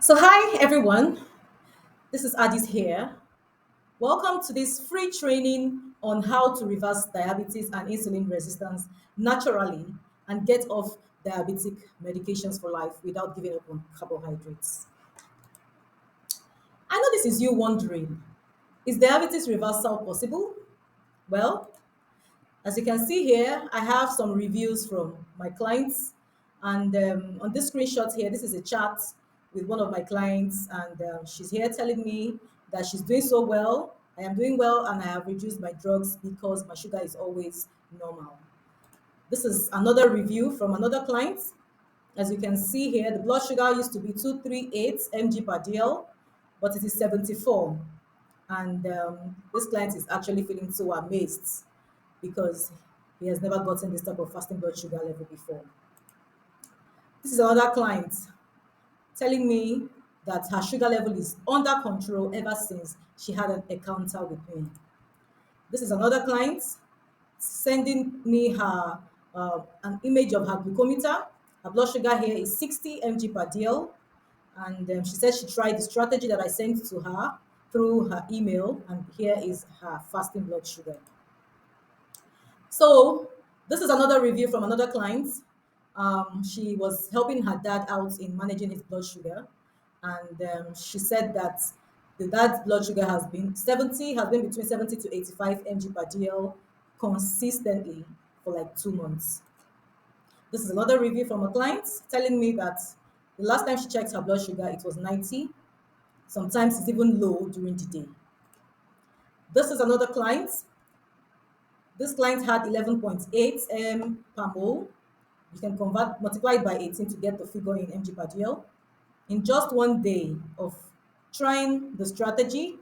So, hi everyone, this is Addys here. Welcome to this free training on how to reverse diabetes and insulin resistance naturally and get off diabetic medications for life without giving up on carbohydrates. I know this is you wondering, is diabetes reversal possible? Well, as you can see here, I have some reviews from my clients. And on this screenshot here, this is a chat with one of my clients. And she's here telling me that she's doing so well. I am doing well and I have reduced my drugs because my sugar is always normal. This is another review from another client. As you can see here, the blood sugar used to be 238 mg per dl, but it is 74. And this client is actually feeling so amazed because he has never gotten this type of fasting blood sugar level before. This is another client telling me that her sugar level is under control ever since she had an encounter with me. This is another client sending me her an image of her glucometer. Her blood sugar here is 60 mg per dl, and she said she tried the strategy that I sent to her through her email, and here is her fasting blood sugar. So this is another review from another client. She was helping her dad out in managing his blood sugar, and she said that the dad's blood sugar has been between 70 to 85 mg per dl consistently for like 2 months. This is another review from a client telling me that the last time she checked her blood sugar, it was 90. Sometimes it's even low during the day. This is another client. This client had 11.8 per mole. You can multiply it by 18 to get the figure in mg per dl. In just one day of trying the strategy,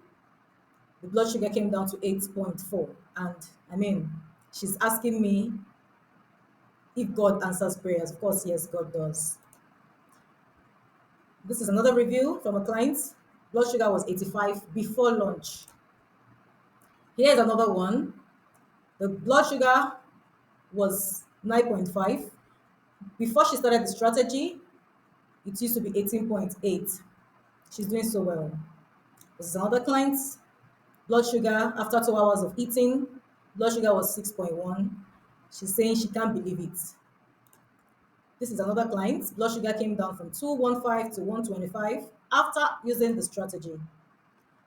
the blood sugar came down to 8.4. And I mean, she's asking me if God answers prayers. Of course, yes, God does. This is another review from a client. Blood sugar was 85 before lunch. Here's another one. The blood sugar was 9.5. Before she started the strategy, it used to be 18.8. She's doing so well. This is another client. Blood sugar after 2 hours of eating, blood sugar was 6.1. She's saying she can't believe it. This is another client. Blood sugar came down from 215 to 125 after using the strategy.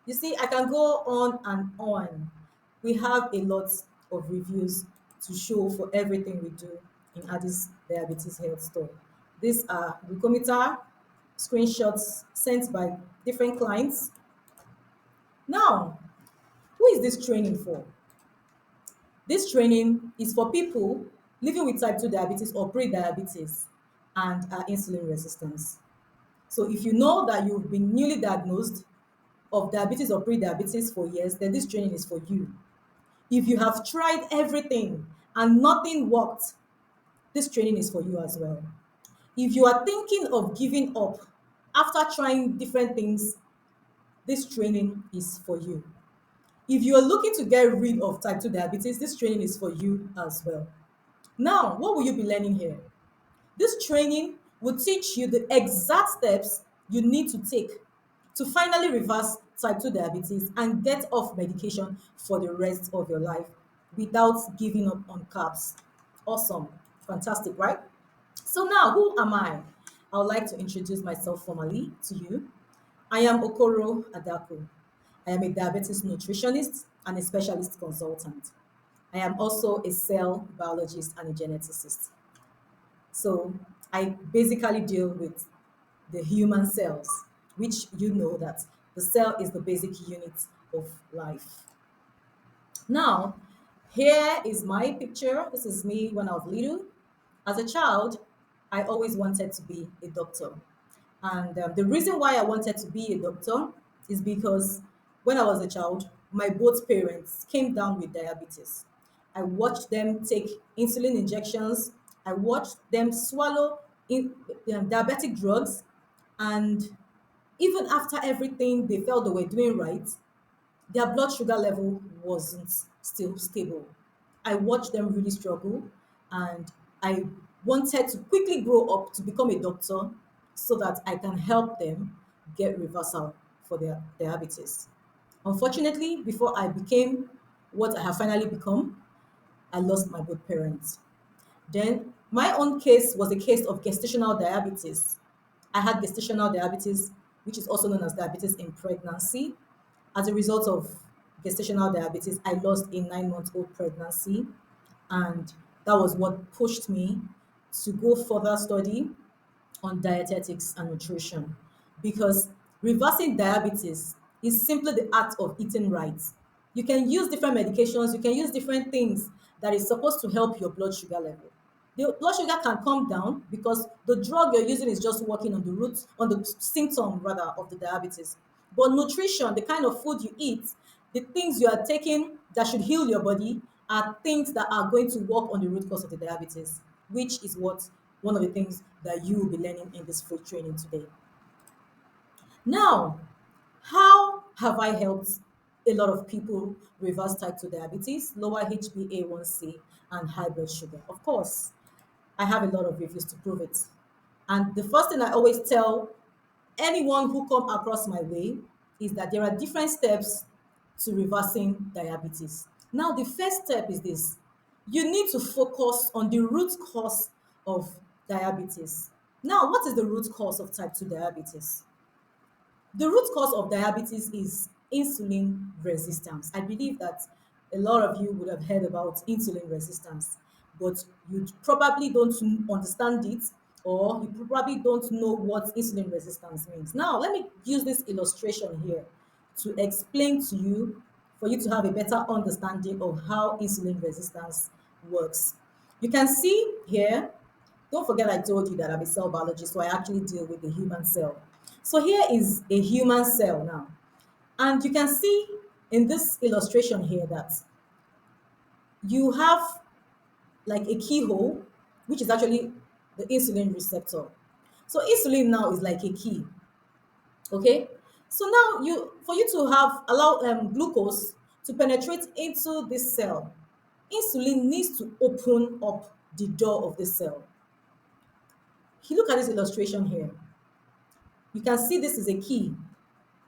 You see, I can go on and on. We have a lot of reviews to show for everything we do in Addis Diabetes Health Store. These are glucometer screenshots sent by different clients. Now, who is this training for? This training is for people living with type 2 diabetes or pre-diabetes and are insulin resistance. So if you know that you've been newly diagnosed of diabetes or pre-diabetes for years, then this training is for you. If you have tried everything and nothing worked, this training is for you as well. If you are thinking of giving up after trying different things, this training is for you. If you are looking to get rid of type 2 diabetes, this training is for you as well. Now, what will you be learning here? This training will teach you the exact steps you need to take to finally reverse type 2 diabetes and get off medication for the rest of your life without giving up on carbs. Awesome. Fantastic, right? So now, who am I? I would like to introduce myself formally to you. I am OKORO ADAKU. I am a diabetes nutritionist and a specialist consultant. I am also a cell biologist and a geneticist. So I basically deal with the human cells, which you know that the cell is the basic unit of life. Now, here is my picture. This is me when I was little. As a child, I always wanted to be a doctor. And the reason why I wanted to be a doctor is because when I was a child, my both parents came down with diabetes. I watched them take insulin injections. I watched them swallow diabetic drugs. And even after everything they felt they were doing right, their blood sugar level wasn't still stable. I watched them really struggle, and I wanted to quickly grow up to become a doctor so that I can help them get reversal for their diabetes. Unfortunately, before I became what I have finally become, I lost my both parents. Then my own case was a case of gestational diabetes. I had gestational diabetes, which is also known as diabetes in pregnancy. As a result of gestational diabetes, I lost a 9 month old pregnancy, and that was what pushed me to go further study on dietetics and nutrition, because reversing diabetes is simply the art of eating right. You can use different medications, you can use different things that is supposed to help your blood sugar level. The blood sugar can come down because the drug you're using is just working on the root, on the symptom rather of the diabetes. But nutrition, the kind of food you eat, the things you are taking that should heal your body are things that are going to work on the root cause of the diabetes, which is what one of the things that you will be learning in this free training today. Now, how have I helped a lot of people reverse type 2 diabetes, lower HbA1c, and high blood sugar? Of course, I have a lot of reviews to prove it. And the first thing I always tell anyone who come across my way is that there are different steps to reversing diabetes. Now, the first step is this: you need to focus on the root cause of diabetes. Now, what is the root cause of type 2 diabetes? The root cause of diabetes is insulin resistance. I believe that a lot of you would have heard about insulin resistance, but you probably don't understand it, or you probably don't know what insulin resistance means. Now, let me use this illustration here to explain to you, for you to have a better understanding of how insulin resistance works. You can see here, don't forget I told you that I'm a cell biologist, so I actually deal with the human cell. So here is a human cell now. And you can see in this illustration here that you have like a keyhole, which is actually the insulin receptor. So insulin now is like a key, okay? So now for you to have allow glucose to penetrate into this cell, insulin needs to open up the door of the cell. If you look at this illustration here, you can see this is a key.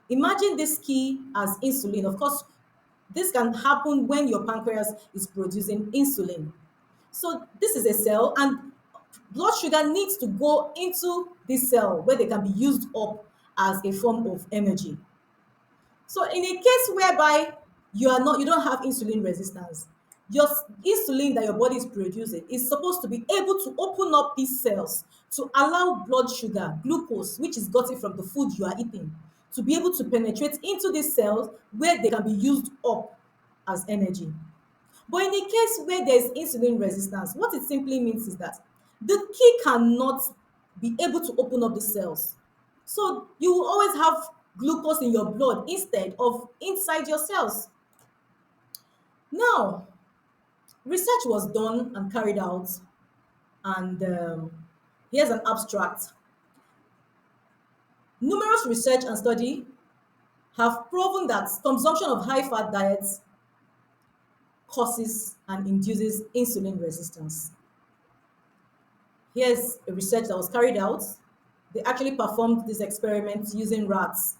Imagine this key as insulin. Of course, this can happen when your pancreas is producing insulin. So this is a cell, and blood sugar needs to go into this cell where they can be used up as a form of energy. So in a case whereby you don't have insulin resistance, your insulin that your body is producing is supposed to be able to open up these cells to allow blood sugar, glucose, which is gotten from the food you are eating, to be able to penetrate into these cells where they can be used up as energy. But in a case where there is insulin resistance, what it simply means is that the key cannot be able to open up the cells. So you will always have glucose in your blood instead of inside your cells. Now, research was done and carried out, and here's an abstract. Numerous research and study have proven that consumption of high-fat diets causes and induces insulin resistance. Here's a research that was carried out. They actually performed this experiment using rats.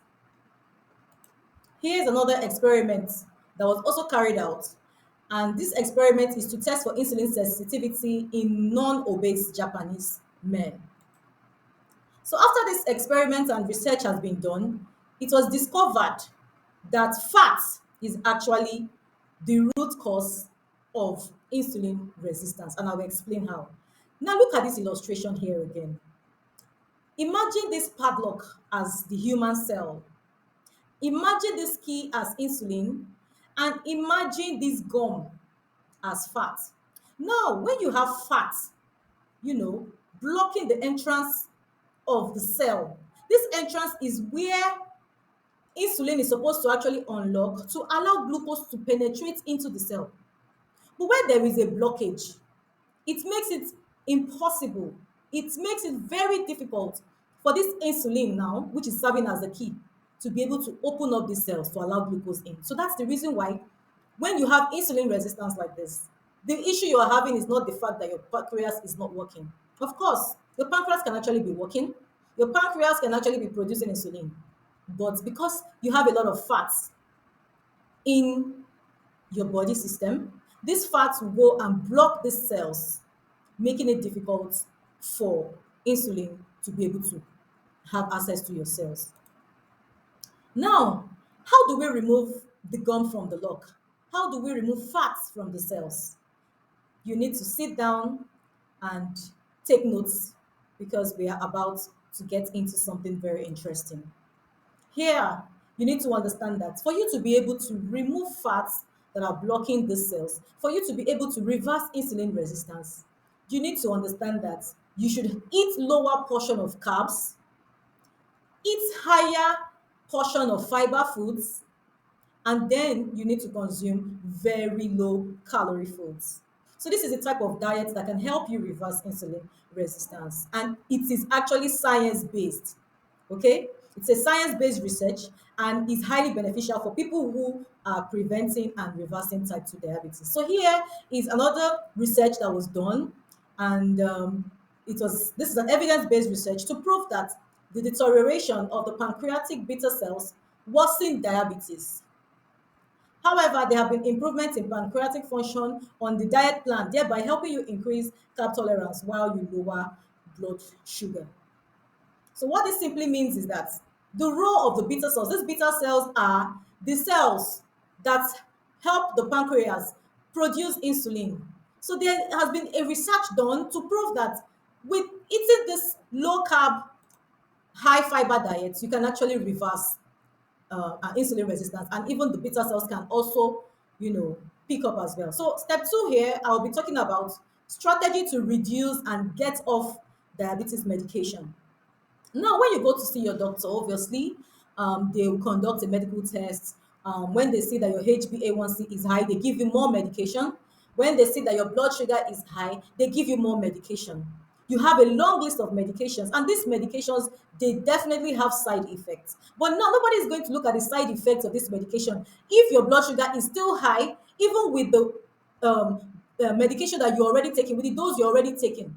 Here's another experiment that was also carried out. And this experiment is to test for insulin sensitivity in non-obese Japanese men. So after this experiment and research has been done, it was discovered that fat is actually the root cause of insulin resistance, and I will explain how. Now look at this illustration here again. Imagine this padlock as the human cell. Imagine this key as insulin, and imagine this gum as fat. Now, when you have fat, blocking the entrance of the cell, this entrance is where insulin is supposed to actually unlock to allow glucose to penetrate into the cell. But where there is a blockage, it makes it impossible. It makes it very difficult for this insulin now, which is serving as the key, to be able to open up these cells to allow glucose in. So that's the reason why when you have insulin resistance like this, the issue you are having is not the fact that your pancreas is not working. Of course, your pancreas can actually be working. Your pancreas can actually be producing insulin. But because you have a lot of fats in your body system, these fats will go and block these cells, making it difficult for insulin to be able to have access to your cells. Now, how do we remove the gum from the lock? How do we remove fats from the cells? You need to sit down and take notes because we are about to get into something very interesting. Here, you need to understand that for you to be able to remove fats that are blocking the cells, for you to be able to reverse insulin resistance, you need to understand that you should eat lower portion of carbs, eat higher portion of fiber foods, and then you need to consume very low calorie foods. So this is a type of diet that can help you reverse insulin resistance, and it is actually science based. Okay, it's a science based research and is highly beneficial for people who are preventing and reversing type 2 diabetes. So here is another research that was done, and it was this is an evidence based research to prove that the deterioration of the pancreatic beta cells worsen diabetes. However, there have been improvements in pancreatic function on the diet plan, thereby helping you increase carb tolerance while you lower blood sugar. So what this simply means is that the role of the beta cells, these beta cells are the cells that help the pancreas produce insulin. So there has been a research done to prove that with eating this low carb, high fiber diet, you can actually reverse insulin resistance, and even the beta cells can also, pick up as well. So step two here, I'll be talking about strategy to reduce and get off diabetes medication. Now, when you go to see your doctor, obviously, they will conduct a medical test. When they see that your HbA1c is high, they give you more medication. When they see that your blood sugar is high, they give you more medication. You have a long list of medications, and these medications, they definitely have side effects. But no, nobody is going to look at the side effects of this medication if your blood sugar is still high, even with the medication that you're already taking, with the dose you're already taking.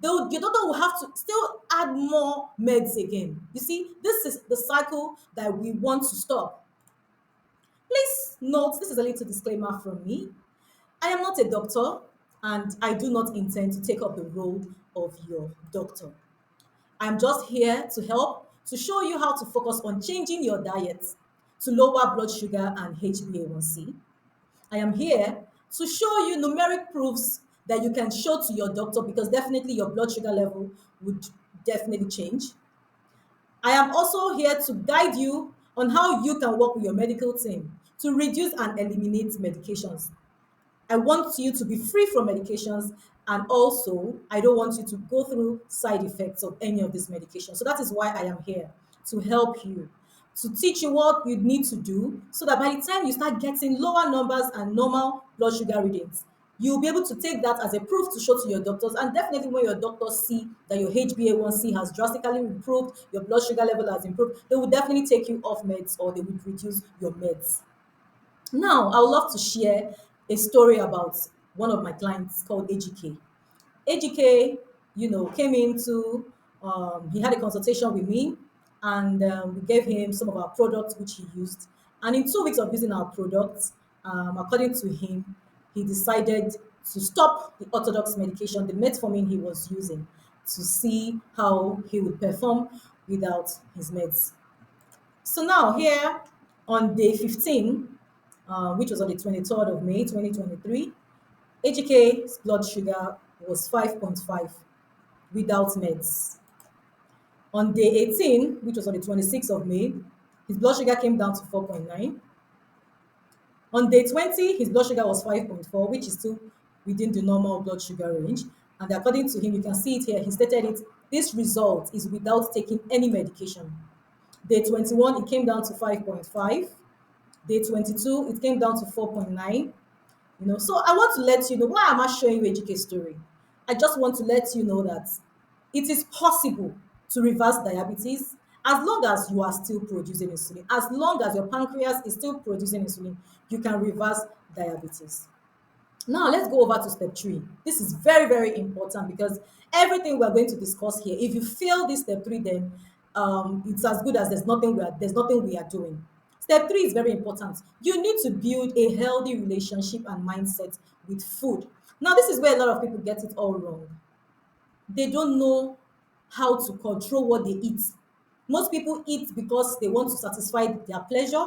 Your doctor will have to still add more meds again. You see, this is the cycle that we want to stop. Please note, this is a little disclaimer from me. I am not a doctor, and I do not intend to take up the role of your doctor. I'm just here to help to show you how to focus on changing your diet to lower blood sugar and HbA1c. I am here to show you numeric proofs that you can show to your doctor, because definitely your blood sugar level would definitely change. I am also here to guide you on how you can work with your medical team to reduce and eliminate medications. I want you to be free from medications, and also I don't want you to go through side effects of any of these medications. So that is why I am here to help you, to teach you what you need to do so that by the time you start getting lower numbers and normal blood sugar readings, you'll be able to take that as a proof to show to your doctors. And definitely when your doctors see that your HbA1c has drastically improved, your blood sugar level has improved, they will definitely take you off meds or they would reduce your meds. Now, I would love to share a story about one of my clients called AGK. AGK, came into, he had a consultation with me, and we gave him some of our products which he used. And in 2 weeks of using our products, according to him, he decided to stop the orthodox medication, the metformin he was using, to see how he would perform without his meds. So now here on day 15, which was on the 23rd of May 2023, AGK's blood sugar was 5.5 without meds. On day 18, which was on the 26th of May, his blood sugar came down to 4.9. On day 20, his blood sugar was 5.4, which is still within the normal blood sugar range. And according to him, you can see it here, he stated it, this result is without taking any medication. Day 21, it came down to 5.5. Day 22, it came down to 4.9. So I want to let you know, why am I showing you AGK story? I just want to let you know that it is possible to reverse diabetes as long as you are still producing insulin. As long as your pancreas is still producing insulin, you can reverse diabetes. Now let's go over to step 3. This is very, very important because everything we're going to discuss here, if you fail this step 3, then it's as good as there's nothing we are doing. Step three is very important. You need to build a healthy relationship and mindset with food. Now, this is where a lot of people get it all wrong. They don't know how to control what they eat. Most people eat because they want to satisfy their pleasure.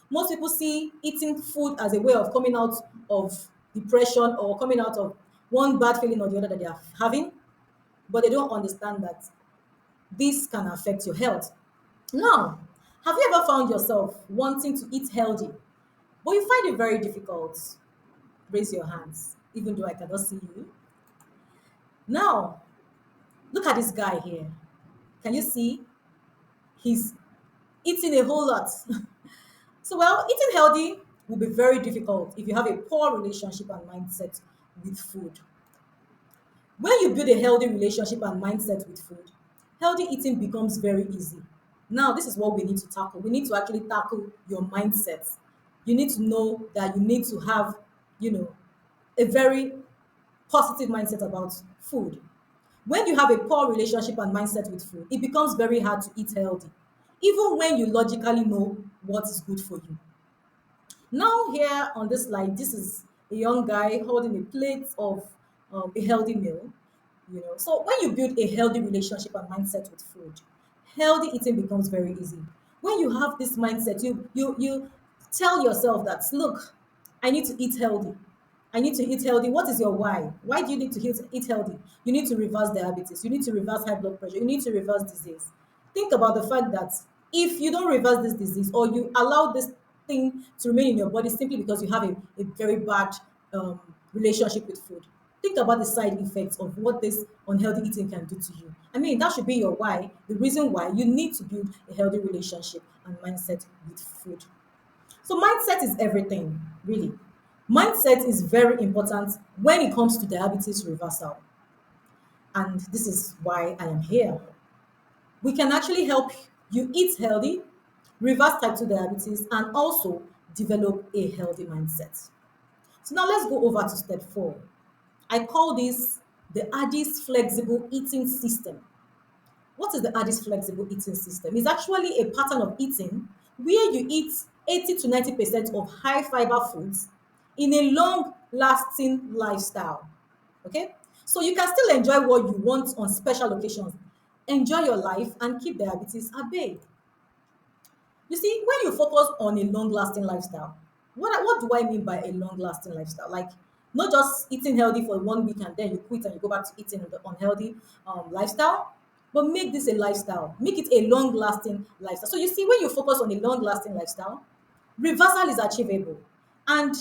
Most people see eating food as a way of coming out of depression or coming out of one bad feeling or the other that they are having, but they don't understand that this can affect your health. Now, have you ever found yourself wanting to eat healthy, but you find it very difficult? Raise your hands, even though I cannot see you. Now, look at this guy here. Can you see? He's eating a whole lot. So, well, eating healthy will be very difficult if you have a poor relationship and mindset with food. When you build a healthy relationship and mindset with food, healthy eating becomes very easy. Now, this is what we need to tackle. We need to actually tackle your mindset. You need to know that you need to have, you know, a very positive mindset about food. When you have a poor relationship and mindset with food, it becomes very hard to eat healthy, even when you logically know what is good for you. Now, here on this slide, this is a young guy holding a plate of a healthy meal. So when you build a healthy relationship and mindset with food, healthy eating becomes very easy. When you have this mindset, you tell yourself that, look, I need to eat healthy. I need to eat healthy. What is your why? Why do you need to eat healthy? You need to reverse diabetes. You need to reverse high blood pressure. You need to reverse disease. Think about the fact that if you don't reverse this disease or you allow this thing to remain in your body simply because you have a very bad relationship with food, think about the side effects of what this unhealthy eating can do to you. I mean, that should be your why, the reason why you need to build a healthy relationship and mindset with food. So mindset is everything, really. Mindset is very important when it comes to diabetes reversal. And this is why I am here. We can actually help you eat healthy, reverse type 2 diabetes, and also develop a healthy mindset. So now let's go over to step four. I call this the Addys flexible eating system. What is the Addys flexible eating system? It's actually a pattern of eating where you eat 80 to 90% of high fiber foods in a long lasting lifestyle. Okay? So you can still enjoy what you want on special occasions, enjoy your life, and keep diabetes at bay. You see, when you focus on a long-lasting lifestyle, what do I mean by a long-lasting lifestyle? Like, not just eating healthy for 1 week and then you quit and you go back to eating the unhealthy lifestyle, but make this a lifestyle. Make it a long-lasting lifestyle. So you see, when you focus on a long-lasting lifestyle, reversal is achievable. And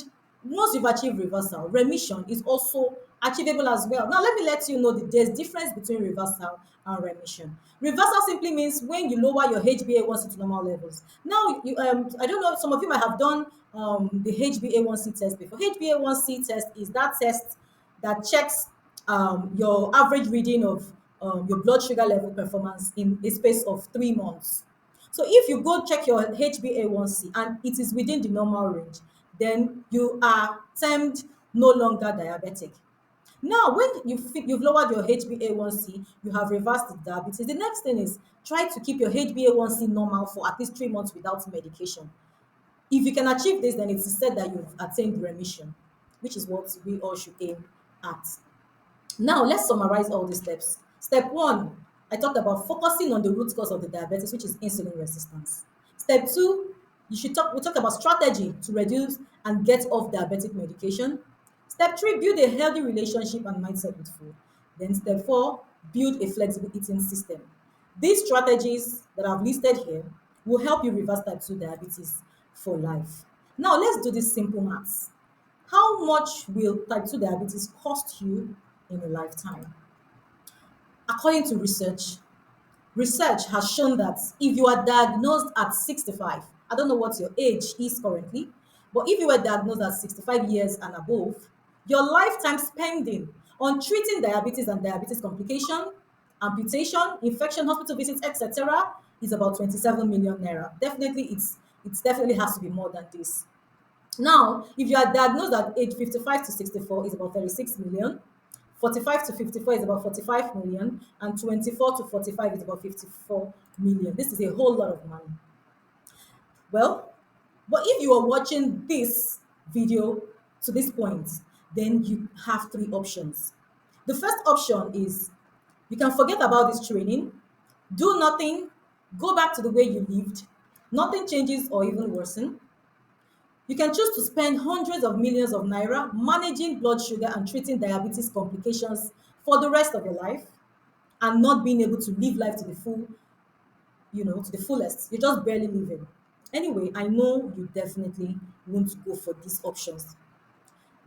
once you've achieved reversal, remission is also achievable as well. Now, let me let you know that there's difference between reversal and remission. Reversal simply means when you lower your HbA1c to normal levels. Now, I don't know, some of you might have done the HbA1c test before. HbA1c test is that test that checks your average reading of your blood sugar level performance in a space of 3 months. So if you go check your HbA1c and it is within the normal range, then you are termed no longer diabetic. Now, when you've lowered your HbA1c, you have reversed the diabetes. The next thing is try to keep your HbA1c normal for at least 3 months without medication. If you can achieve this, then it is said that you've attained remission, which is what we all should aim at. Now, let's summarize all these steps. Step one, I talked about focusing on the root cause of the diabetes, which is insulin resistance. Step two, we talk about strategy to reduce and get off diabetic medication. Step three, build a healthy relationship and mindset with food. Then step four, build a flexible eating system. These strategies that I've listed here will help you reverse type 2 diabetes for life. Now, let's do this simple maths. How much will type 2 diabetes cost you in a lifetime? According to research has shown that if you are diagnosed at 65, I don't know what your age is currently, but if you were diagnosed at 65 years and above, your lifetime spending on treating diabetes and diabetes complication, amputation, infection, hospital visits, etc., is about 27 million naira. Definitely, it definitely has to be more than this. Now, if you are diagnosed at age 55 to 64, is about 36 million. 45 to 54 is about 45 million, and 24 to 45 is about 54 million. This is a whole lot of money. Well, but if you are watching this video to this point, then you have three options. The first option is you can forget about this training, do nothing, go back to the way you lived, nothing changes or even worsen. You can choose to spend hundreds of millions of naira managing blood sugar and treating diabetes complications for the rest of your life and not being able to live life to the full, to the fullest. You're just barely living. Anyway, I know you definitely want to go for these options.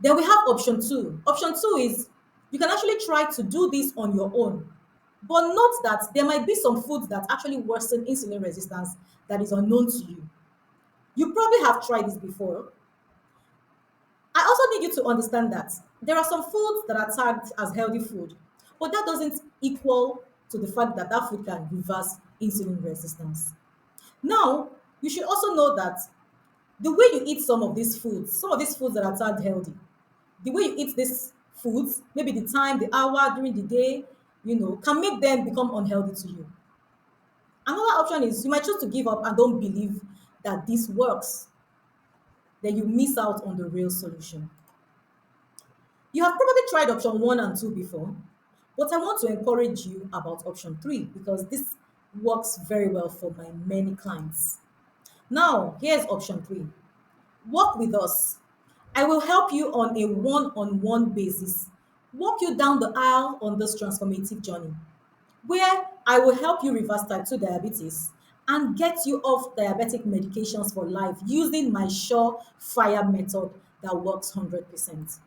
Then we have option two. Option two is you can actually try to do this on your own. But note that there might be some foods that actually worsen insulin resistance that is unknown to you. You probably have tried this before. I also need you to understand that there are some foods that are tagged as healthy food, but that doesn't equal to the fact that that food can reverse insulin resistance. Now, you should also know that the way you eat some of these foods that are tagged healthy, the way you eat these foods, maybe the time, the hour during the day, can make them become unhealthy to you. Another option is you might choose to give up and don't believe that this works. Then you miss out on the real solution. You have probably tried option one and two before, but I want to encourage you about option three because this works very well for my many clients. Now, here's option three. Work with us. I will help you on a one on one basis, walk you down the aisle on this transformative journey, where I will help you reverse type 2 diabetes and get you off diabetic medications for life using my sure fire method that works 100%.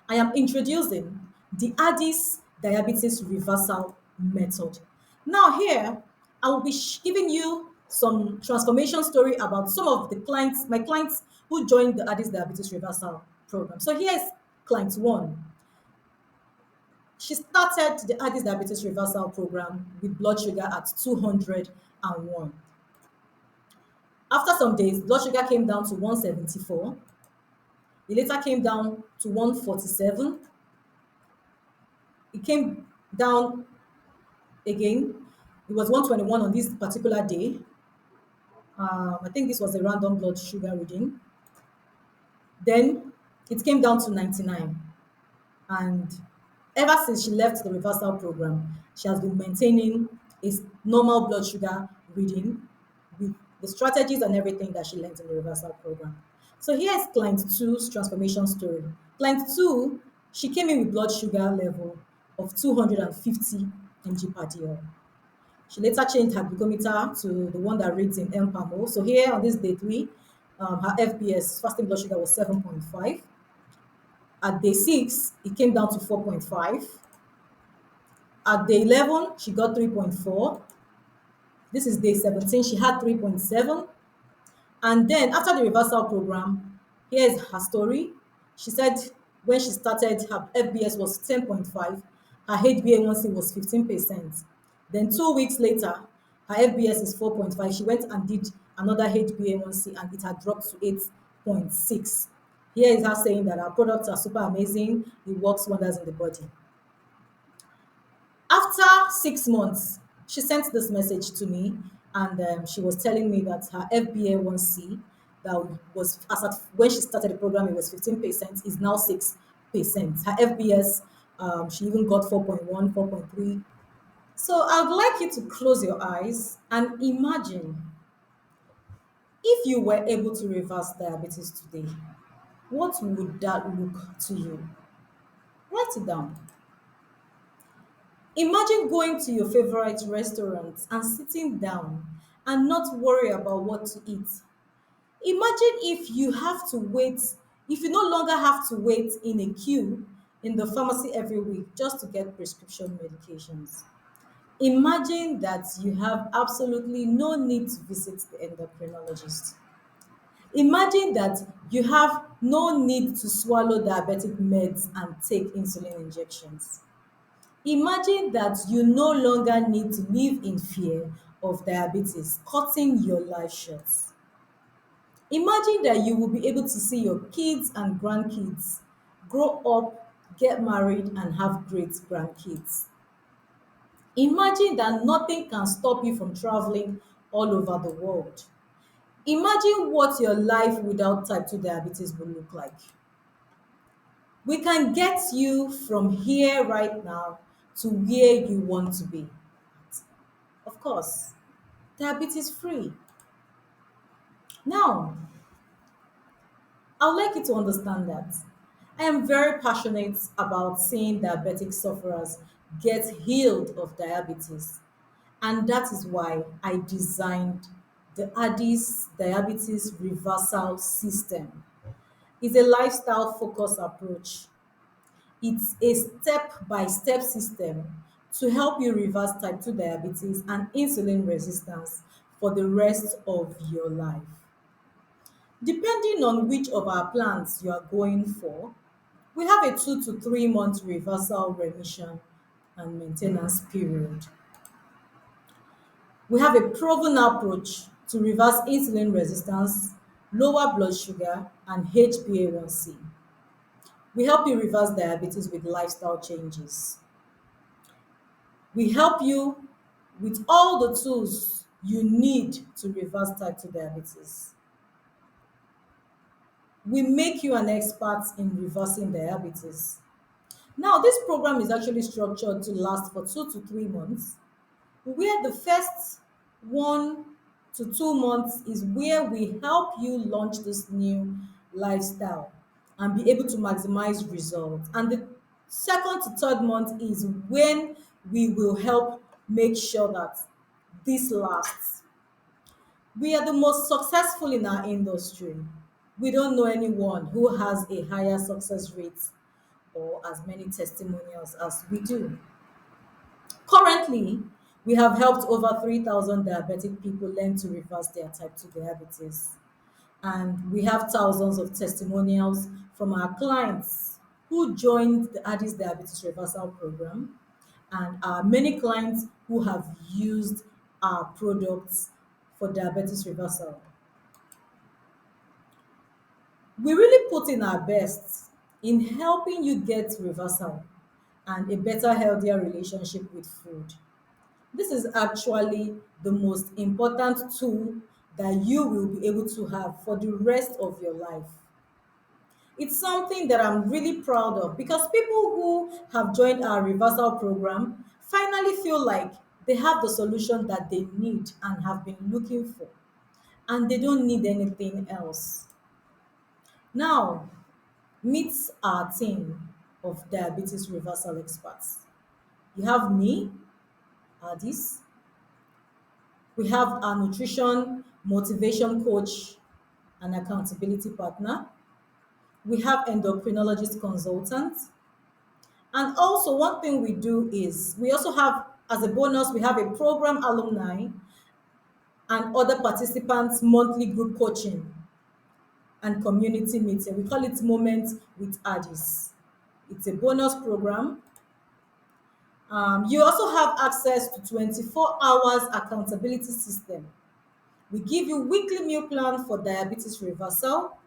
I am introducing the Addys diabetes reversal method. Now, here I will be giving you some transformation story about some of my clients who joined the Addys diabetes reversal program. So here is client one. She started the Addys diabetes reversal program with blood sugar at 201. After some days, blood sugar came down to 174. It later came down to 147. It came down again. It was 121 on this particular day. I think this was a random blood sugar reading. Then it came down to 99. And ever since she left the reversal program, she has been maintaining a normal blood sugar reading with the strategies and everything that she learned in the reversal program. So here is client two's transformation story. Client two, she came in with blood sugar level of 250 mg per dl. She later changed her glucometer to the one that reads in M-PAMO. So here on this day three, her FBS, fasting blood sugar, was 7.5. At day 6, it came down to 4.5. At day 11, she got 3.4. This is day 17, she had 3.7. And then after the reversal program, here's her story. She said when she started, her FBS was 10.5, her HbA1c was 15%. Then 2 weeks later, her FBS is 4.5. She went and did another HbA1c and it had dropped to 8.6. Here is her saying that our products are super amazing, it works wonders in the body. After 6 months, she sent this message to me, and she was telling me that her FBA1C, that was when she started the program, it was 15%, is now 6%. Her FBS, she even got 4.1, 4.3. So I'd like you to close your eyes and imagine if you were able to reverse diabetes today, what would that look to you? Write it down. Imagine going to your favorite restaurant and sitting down and not worry about what to eat. Imagine if you no longer have to wait in a queue in the pharmacy every week just to get prescription medications. Imagine that you have absolutely no need to visit the endocrinologist. Imagine that you have no need to swallow diabetic meds and take insulin injections. Imagine that you no longer need to live in fear of diabetes cutting your life short. Imagine that you will be able to see your kids and grandkids grow up, get married, and have great grandkids. Imagine that nothing can stop you from traveling all over the world. Imagine what your life without type 2 diabetes will look like. We can get you from here right now to where you want to be. Of course, diabetes free. Now, I would like you to understand that I am very passionate about seeing diabetic sufferers get healed of diabetes. And that is why I designed the Addys Diabetes Reversal System. It's a lifestyle focused approach. It's a step by step system to help you reverse type 2 diabetes and insulin resistance for the rest of your life. Depending on which of our plans you are going for, we have a 2 to 3 month reversal remission and maintenance period. We have a proven approach to reverse insulin resistance, lower blood sugar, and HbA1c. We help you reverse diabetes with lifestyle changes. We help you with all the tools you need to reverse type 2 diabetes. We make you an expert in reversing diabetes. Now, this program is actually structured to last for 2 to 3 months, where the first 1 to 2 months is where we help you launch this new lifestyle and be able to maximize results. And the second to third month is when we will help make sure that this lasts. We are the most successful in our industry. We don't know anyone who has a higher success rate or as many testimonials as we do. Currently, we have helped over 3,000 diabetic people learn to reverse their type 2 diabetes. And we have thousands of testimonials from our clients who joined the Addis Diabetes Reversal Program, and many clients who have used our products for diabetes reversal. We really put in our best in helping you get reversal and a better, healthier relationship with food. This is actually the most important tool that you will be able to have for the rest of your life. It's something that I'm really proud of because people who have joined our reversal program finally feel like they have the solution that they need and have been looking for, and they don't need anything else. Now, meet our team of diabetes reversal experts. You have me, Addys. We have our nutrition motivation coach and accountability partner. We have endocrinologist consultant. And also one thing we do is we also have, as a bonus, we have a program alumni and other participants monthly group coaching and community meeting. We call it Moments with Addys. It's a bonus program. You also have access to 24 hours accountability system. We give you weekly meal plan for diabetes reversal,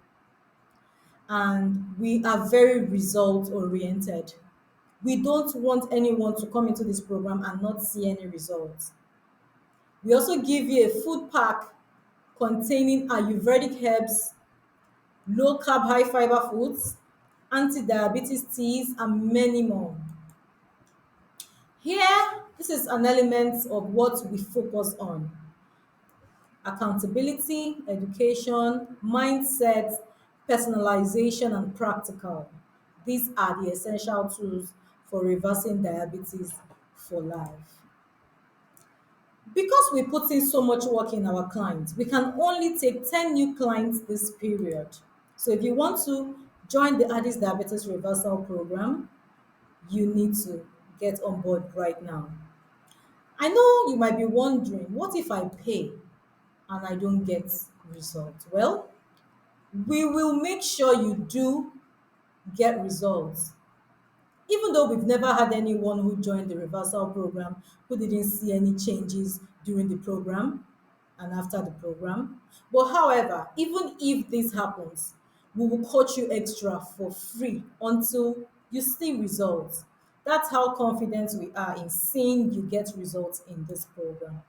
and we are very result oriented. We don't want anyone to come into this program and not see any results. We also give you a food pack containing Ayurvedic herbs, low carb, high fiber foods, anti diabetes teas, and many more. Here, this is an element of what we focus on: accountability, education, mindset, personalization, and practical. These are the essential tools for reversing diabetes for life. Because we put in so much work in our clients, we can only take 10 new clients this period. So if you want to join the Addis Diabetes Reversal Program, you need to get on board right now. I know you might be wondering, what if I pay and I don't get results? Well, we will make sure you do get results. Even though we've never had anyone who joined the reversal program who didn't see any changes during the program and after the program. But however, even if this happens, we will coach you extra for free until you see results. That's how confident we are in seeing you get results in this program.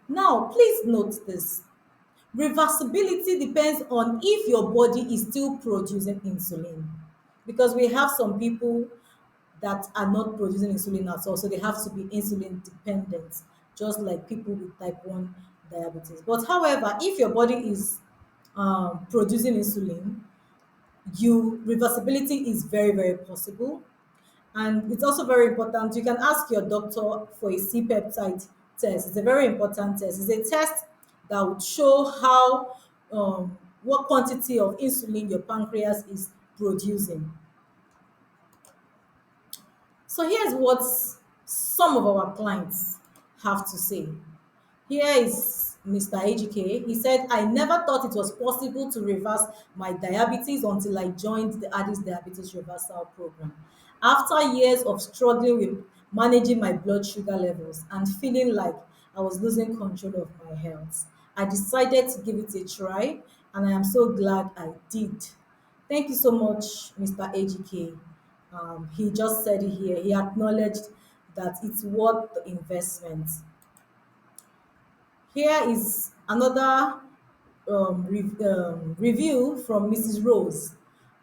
Now, please note this. Reversibility depends on if your body is still producing insulin. Because we have some people that are not producing insulin at all, so they have to be insulin dependent, just like people with type 1 diabetes. But however, if your body is producing insulin, you reversibility is very, very possible. And it's also very important. You can ask your doctor for a C peptide test. It's a very important test. It's a test that would show how what quantity of insulin your pancreas is producing. So here's what some of our clients have to say. Here is Mr. AGK. He said, I never thought it was possible to reverse my diabetes until I joined the Addys Diabetes Reversal Program. After years of struggling with managing my blood sugar levels and feeling like I was losing control of my health, I decided to give it a try, and I am so glad I did. Thank you so much, Mr. AGK. He just said it here. He acknowledged that it's worth the investment. Here is another review from Mrs. Rose.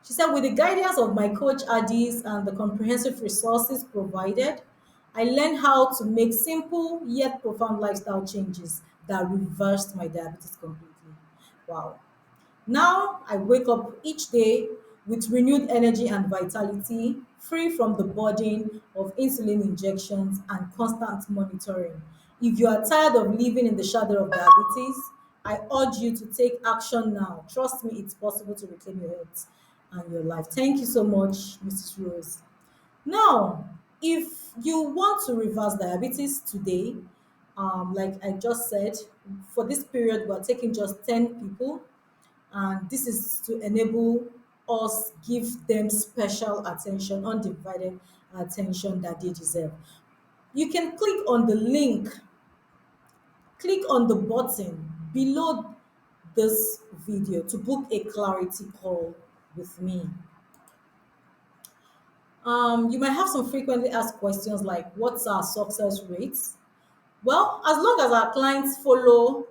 She said, with the guidance of my coach Addys and the comprehensive resources provided, I learned how to make simple yet profound lifestyle changes that reversed my diabetes completely. Wow. Now I wake up each day with renewed energy and vitality, free from the burden of insulin injections and constant monitoring. If you are tired of living in the shadow of diabetes, I urge you to take action now. Trust me, it's possible to reclaim your health and your life. Thank you so much, Mrs. Rose. Now, if you want to reverse diabetes today, like I just said, for this period, we're taking just 10 people, and this is to enable us give them special attention, undivided attention that they deserve. You can click on the link, click on the button below this video to book a clarity call with me. You might have some frequently asked questions like, what's our success rates? Well, as long as our clients follow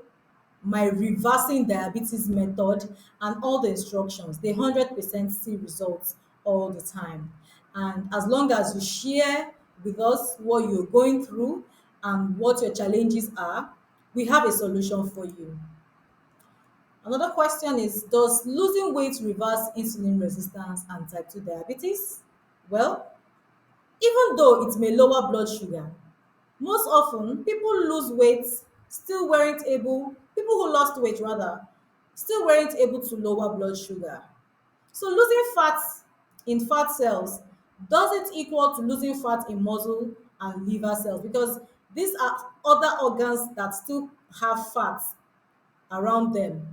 my reversing diabetes method and all the instructions, they 100% see results all the time. And as long as you share with us what you're going through and what your challenges are, we have a solution for you. Another question is, does losing weight reverse insulin resistance and type 2 diabetes? Well, even though it may lower blood sugar, most often people lose weight still weren't able, people who lost weight rather, still weren't able to lower blood sugar. So losing fat in fat cells doesn't equal to losing fat in muscle and liver cells, because these are other organs that still have fat around them.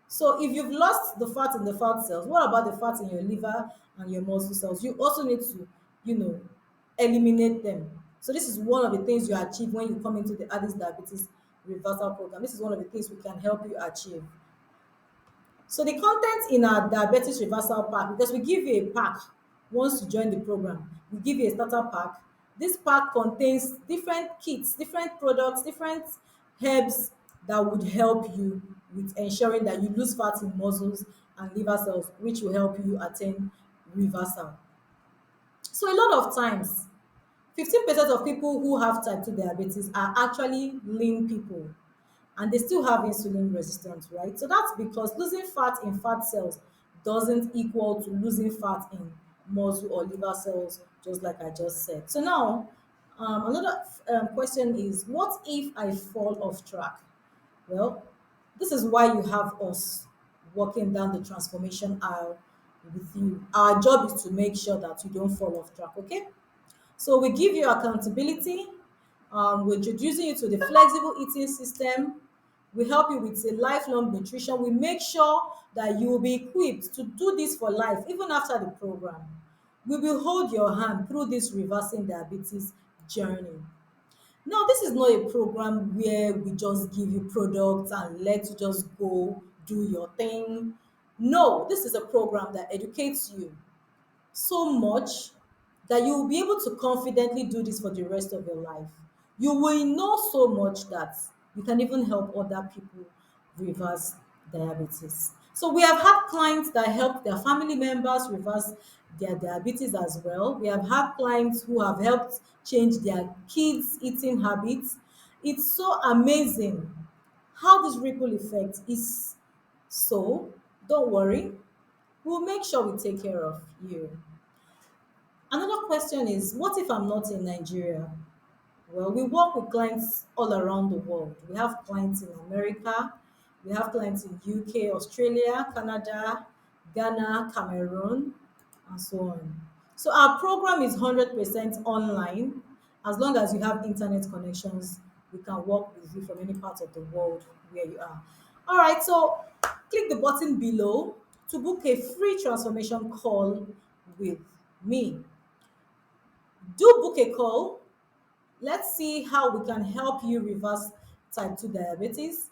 So if you've lost the fat in the fat cells, what about the fat in your liver and your muscle cells? You also need to, you know, eliminate them. So this is one of the things you achieve when you come into the Addys Diabetes Reversal Program. This is one of the things we can help you achieve. So the content in our diabetes reversal pack, because we give you a pack once you join the program, we give you a starter pack. This pack contains different kits, different products, different herbs that would help you with ensuring that you lose fat in muscles and liver cells, which will help you attain reversal. So a lot of times, 15% of people who have type 2 diabetes are actually lean people, and they still have insulin resistance, right? So that's because losing fat in fat cells doesn't equal to losing fat in muscle or liver cells, just like I just said. So now, another question is, what if I fall off track? Well, this is why you have us walking down the transformation aisle with you. Our job is to make sure that you don't fall off track, okay? So we give you accountability. We're introducing you to the flexible eating system. We help you with a lifelong nutrition. We make sure that you will be equipped to do this for life, even after the program. We will hold your hand through this reversing diabetes journey. Now, this is not a program where we just give you products and let you just go do your thing. No, this is a program that educates you so much that you will be able to confidently do this for the rest of your life. You will know so much that you can even help other people reverse diabetes. So we have had clients that helped their family members reverse their diabetes as well. We have had clients who have helped change their kids' eating habits. It's so amazing how this ripple effect is. So don't worry, we'll make sure we take care of you. Another question is, what if I'm not in Nigeria? Well, we work with clients all around the world. We have clients in America, we have clients in UK, Australia, Canada, Ghana, Cameroon, and so on. So our program is 100% online. As long as you have internet connections, we can work with you from any part of the world where you are. All right, so click the button below to book a free transformation call with me. Do book a call. Let's see how we can help you reverse type 2 diabetes.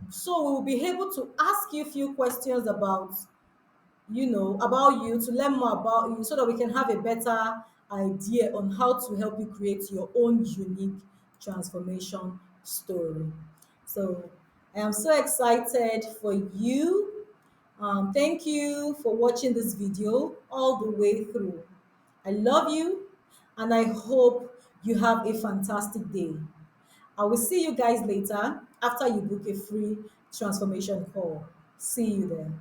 So we will be able to ask you a few questions about, about you, to learn more about you so that we can have a better idea on how to help you create your own unique transformation story. So I am so excited for you. Thank you for watching this video all the way through. I love you and I hope you have a fantastic day. I will see you guys later after you book a free transformation call. See you there.